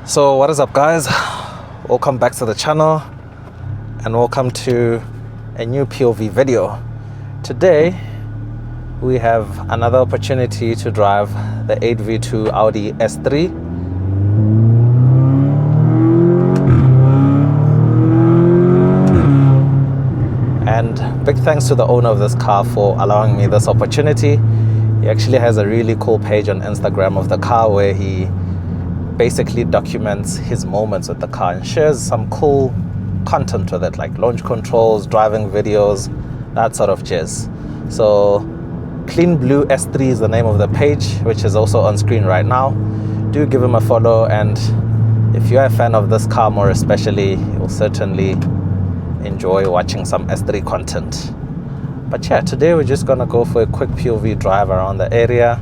So what is up, guys? Welcome back to the channel and welcome to a new POV video. Today we have another opportunity to drive the 8V2 Audi S3. And big thanks to the owner of this car for allowing me this opportunity. He actually has a really cool page on Instagram of the car where he basically documents his moments with the car and shares some cool content with it, like launch controls, driving videos, that sort of jazz. So Clean Blue S3 is the name of the page, which is also on screen right now. Do give him a follow, and if you're a fan of this car more especially, you'll certainly enjoy watching some S3 content. But yeah, today we're just gonna go for a quick POV drive around the area.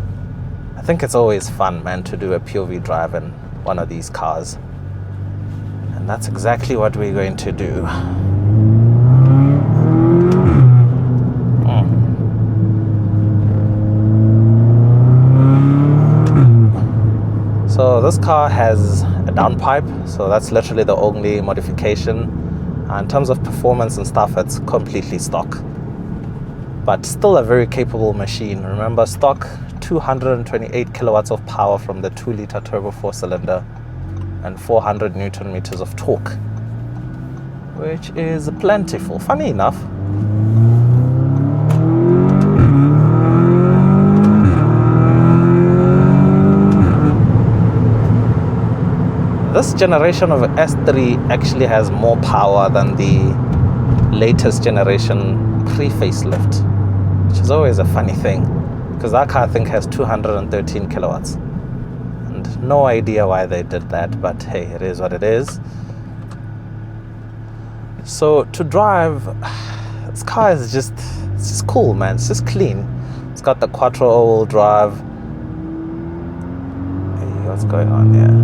I think it's always fun, man, to do a POV drive in one of these cars. And that's exactly what we're going to do. So this car has a downpipe, so that's literally the only modification. In terms of performance and stuff, it's completely stock. But still a very capable machine. Remember, stock 228 kilowatts of power from the 2-liter turbo 4-cylinder and 400 Newton meters of torque, which is plentiful. Funny enough, this generation of S3 actually has more power than the latest generation pre-facelift, which is always a funny thing, because that car I think has 213 kilowatts. And no idea why they did that, but hey, it is what it is. So to drive, this car is it's just cool, man. It's just clean. It's got the Quattro all-wheel drive. Hey, what's going on here?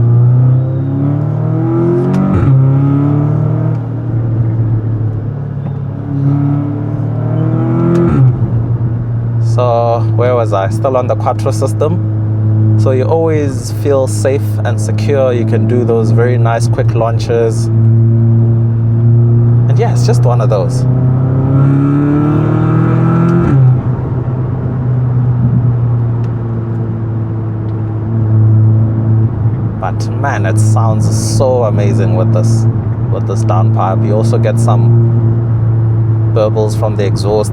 So where was I? Still on the Quattro system. So you always feel safe and secure. You can do those very nice quick launches. And yeah, it's just one of those. But man, it sounds so amazing with this downpipe. You also get some burbles from the exhaust.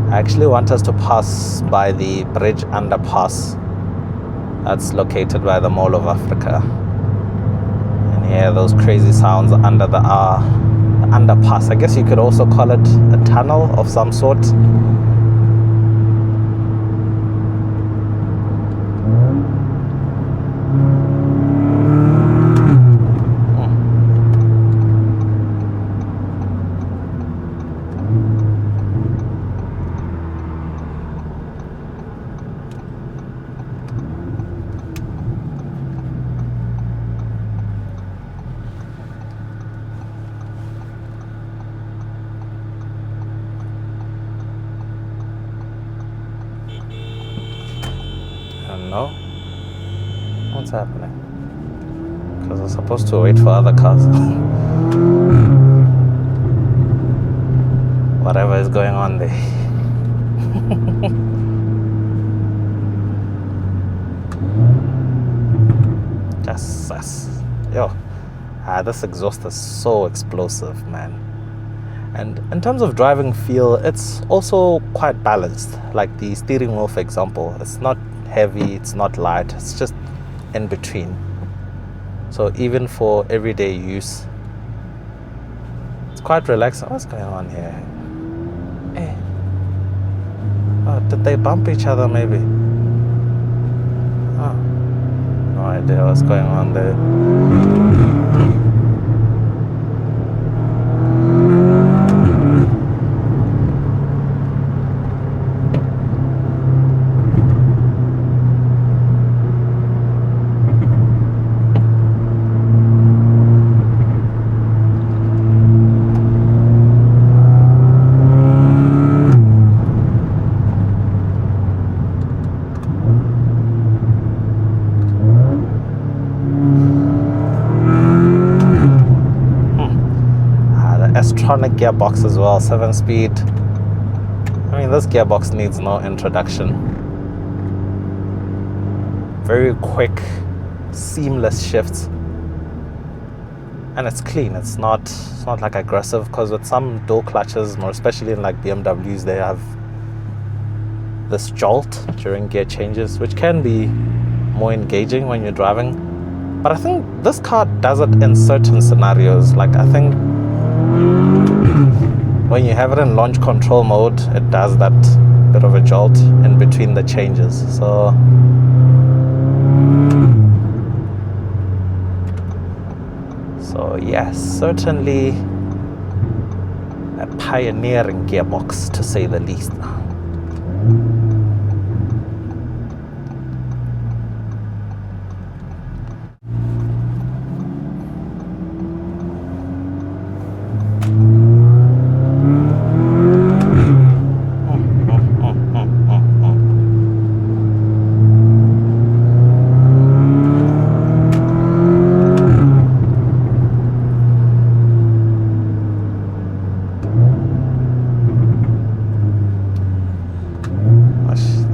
I actually want us to pass by the bridge underpass that's located by the Mall of Africa, and hear those crazy sounds under the underpass. I guess you could also call it a tunnel of some sort. No? What's happening? Because I'm supposed to wait for other cars. Whatever is going on there. Just sus. Yo. This exhaust is so explosive, man. And in terms of driving feel, it's also quite balanced. Like the steering wheel, for example, it's not heavy, it's not light, it's just in between. So even for everyday use, it's quite relaxing. What's going on here? Hey. Oh, did they bump each other maybe? Oh, no idea what's going on there. S-tronic gearbox as well, 7-speed. I mean, this gearbox needs no introduction. Very quick, seamless shifts, and it's clean. It's not like aggressive, because with some door clutches, more especially in like BMWs, they have this jolt during gear changes, which can be more engaging when you're driving. But I think this car does it in certain scenarios. Like, I think when you have it in launch control mode, it does that bit of a jolt in between the changes. So yes, certainly a pioneering gearbox, to say the least.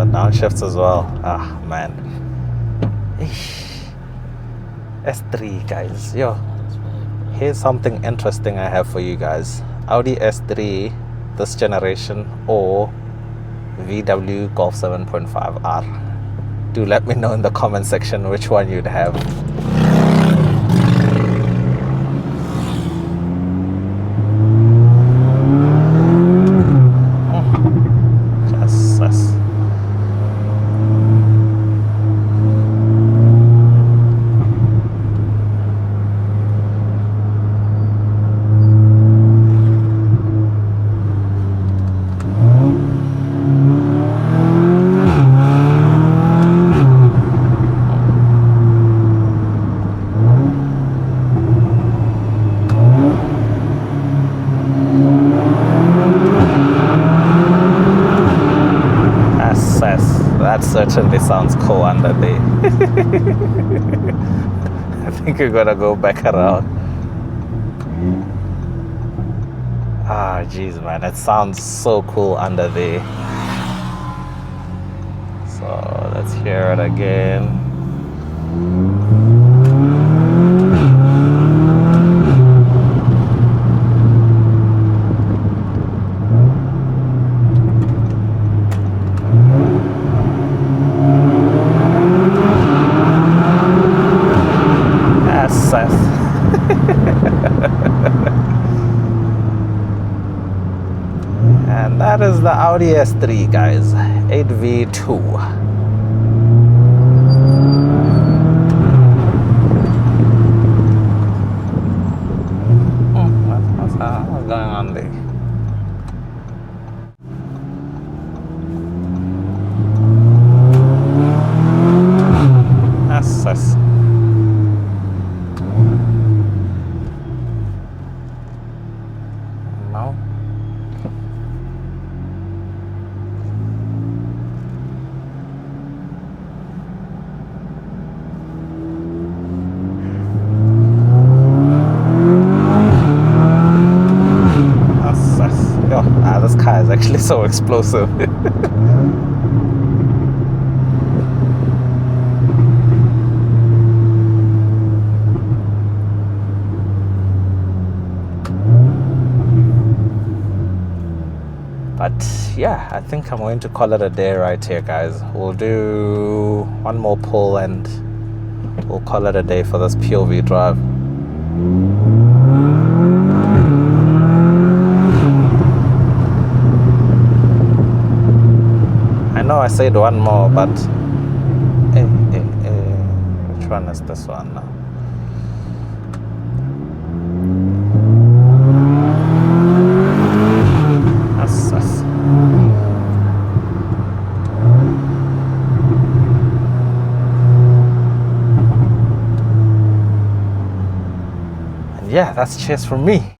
Downshifts as well. Ah, man. S3, guys. Yo, here's something interesting I have for you guys. Audi S3 this generation, or VW Golf 7.5R. Do let me know in the comment section which one you'd have. That certainly sounds cool under there. I think we're gonna go back around. Ah, geez, man, it sounds so cool under there. So let's hear it again. And that is the Audi S3, guys, 8V2. What's going on there? That's no. This car is actually so explosive. But yeah, I think I'm going to call it a day right here, guys. We'll do one more pull and we'll call it a day for this POV drive. I know I said one more, but which one is this one now? That's and yeah, that's cheers from me.